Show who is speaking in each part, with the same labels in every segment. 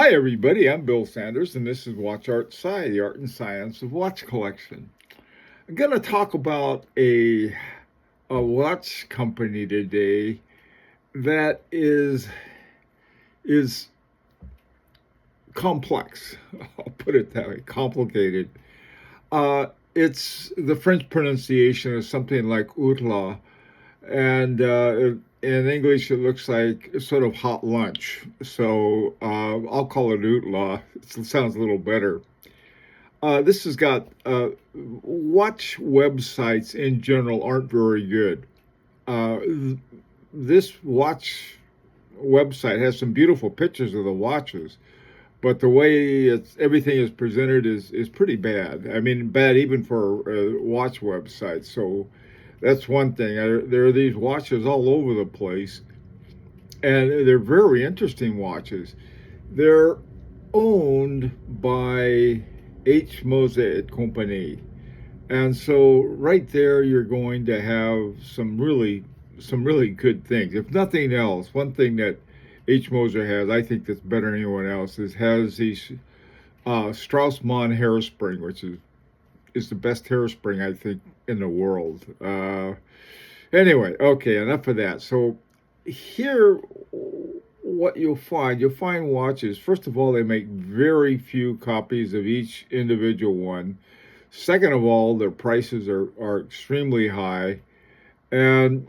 Speaker 1: Hi, everybody. I'm Bill Sanders, and this is Watch Art Sci, the art and science of watch collection. I'm going to talk about a watch company today that is complex. I'll put it that way, complicated. It's the French pronunciation of something like outla, and in English it looks like sort of hot lunch. So I'll call it outla. It sounds a little better. This has got watch websites in general aren't very good. Uh, this watch website has some beautiful pictures of the watches, but the way everything is presented is pretty bad. I mean, bad even for watch websites. So that's one thing. There are these watches all over the place, and they're very interesting watches. They're owned by Moser et Company. And so right there you're going to have some really good things. If nothing else, one thing that Moser has, I think that's better than anyone else, has these Straussmann hairspring, which is the best hairspring I think in the world. Anyway, okay, enough of that. So here, what you'll find watches. First of all, they make very few copies of each individual one. Second of all, their prices are extremely high, and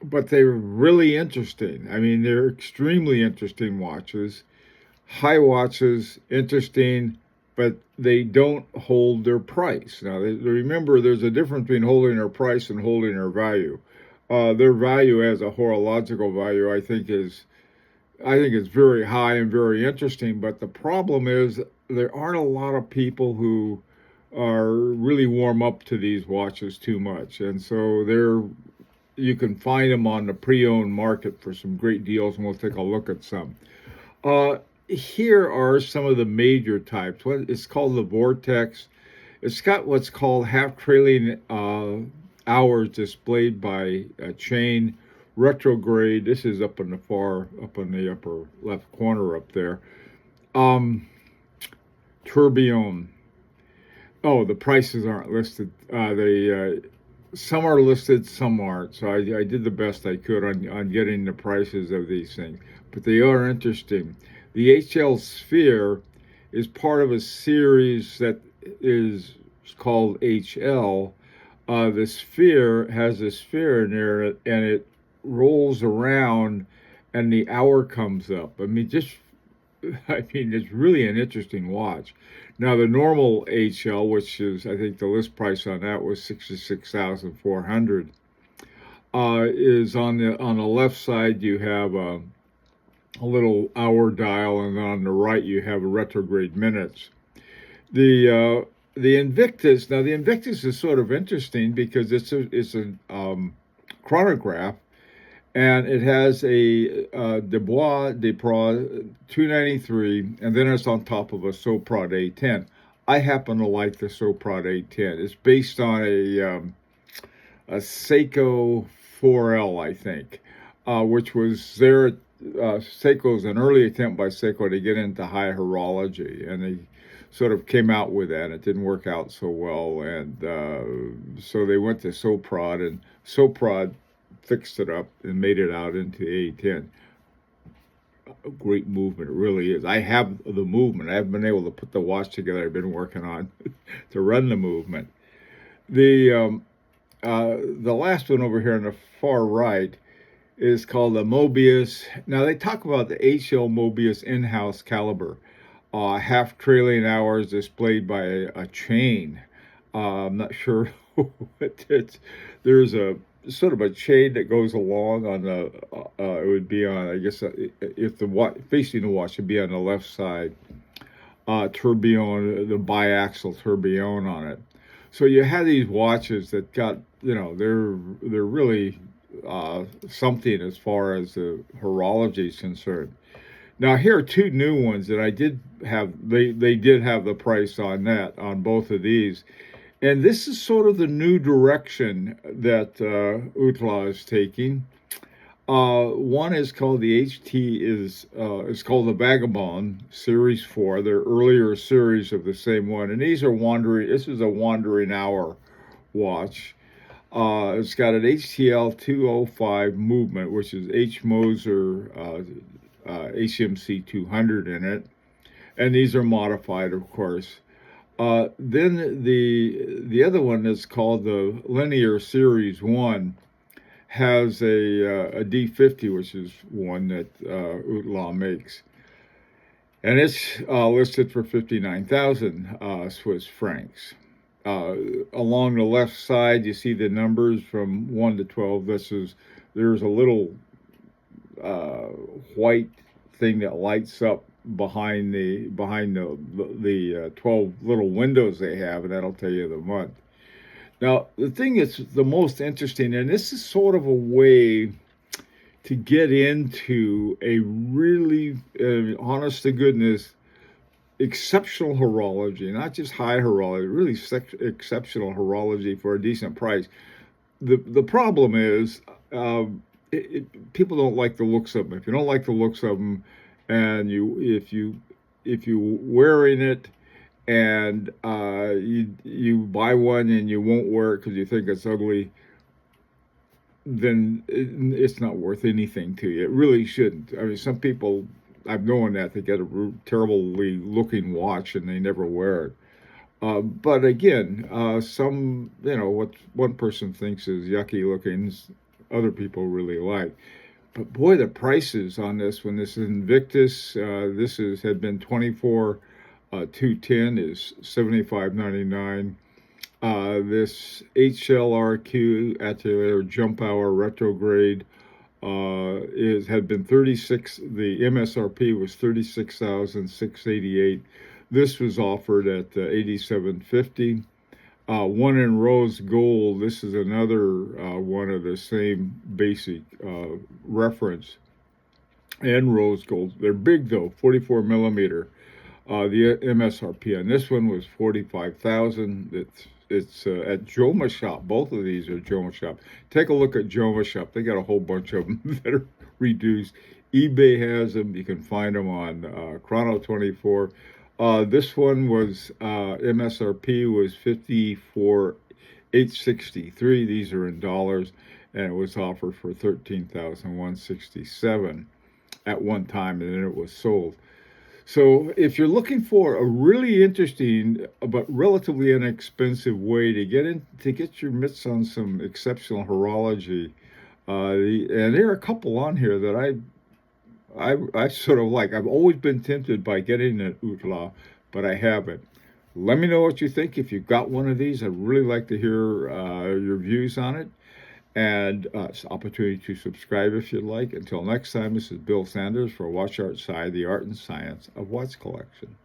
Speaker 1: but they're really interesting. I mean, they're extremely interesting watches, high watches, interesting, but they don't hold their price. Now, remember, there's a difference between holding their price and holding their value. Their value as a horological value, I think is very high and very interesting. But the problem is there aren't a lot of people who are really warm up to these watches too much, and so you can find them on the pre-owned market for some great deals, and we'll take a look at some. Here are some of the major types. It's called the Vortex. It's got what's called half trailing hours displayed by a chain. Retrograde. This is up in the upper left corner up there. Tourbillon. Oh, the prices aren't listed. Some are listed, some aren't. So I did the best I could on getting the prices of these things, but they are interesting. The HL Sphere is part of a series that is called HL. The sphere has a sphere in there, and it rolls around, and the hour comes up. It's really an interesting watch. Now, the normal HL, which is, I think the list price on that was $66,400, is on the left side you have a little hour dial, and on the right you have a retrograde minutes. The Invictus. Now, the Invictus is sort of interesting because it's a chronograph, and it has a Dubois Depraz 293, and then it's on top of a Soprod A10. I happen to like the Soprod A10. It's based on a Seiko 4L, I think, which was Seiko's an early attempt by Seiko to get into high horology, and they sort of came out with that. It didn't work out so well, and so they went to Soprod, and Soprod fixed it up and made it out into A10. A great movement, it really is. I have the movement. I haven't been able to put the watch together. I've been working on to run the movement. The last one over here on the far right is called the Mobius. Now, they talk about the HL Mobius in-house caliber. Half trailing hours displayed by a chain. I'm not sure what it's. There's a sort of a chain that goes along on the. It would be on, I guess, if the watch facing the watch should be on the left side. Tourbillon, the biaxial tourbillon on it. So you have these watches that got, they're really something as far as the horology is concerned. Now, here are two new ones that I did have. They did have the price on both of these. And this is sort of the new direction that Outla is taking. One is called the HT is called the Vagabond Series 4. They're earlier series of the same one, and these are wandering. This is a wandering hour watch. It's got an HTL 205 movement, which is H Moser HMC 200 in it, and these are modified, of course. Then the other one is called the Linear Series 1 has a D50, which is one that Outlaw makes. And it's listed for 59,000 Swiss francs. Along the left side, you see the numbers from 1 to 12. There's a little white thing that lights up behind the 12 little windows they have, and that'll tell you the month. Now, the thing that's the most interesting, and this is sort of a way to get into a really, honest to goodness, exceptional horology, not just high horology, really exceptional horology for a decent price. The problem is people don't like the looks of them. If you don't like the looks of them, and if you wearing it, and you buy one and you won't wear it because you think it's ugly, then it's not worth anything to you. It really shouldn't. I mean, some people, I've known that they get a terribly looking watch and they never wear it. But again, some, what one person thinks is yucky looking, other people really like. But boy, the prices on this one, this Invictus, had been 24. 210 is $75.99. This HLRQ Atelier Jump Hour Retrograde had been 36. The MSRP was 36,688. This was offered at 87.50. One in rose gold. This is another one of the same basic reference. And rose gold. They're big though, 44 millimeter. The MSRP on this one was 45,000. It's at Joma Shop. Both of these are Joma Shop. Take a look at Joma Shop. They got a whole bunch of them that are reduced. eBay has them. You can find them on Chrono 24. This one was MSRP was 54,863. These are in dollars, and it was offered for 13,167 at one time, and then it was sold. So if you're looking for a really interesting but relatively inexpensive way to get your mitts on some exceptional horology, and there are a couple on here that I sort of like. I've always been tempted by getting an Outlaw, but I haven't. Let me know what you think. If you've got one of these, I'd really like to hear your views on it. And it's an opportunity to subscribe if you'd like. Until next time, this is Bill Sanders for Watch Art Side, the art and science of watch collection.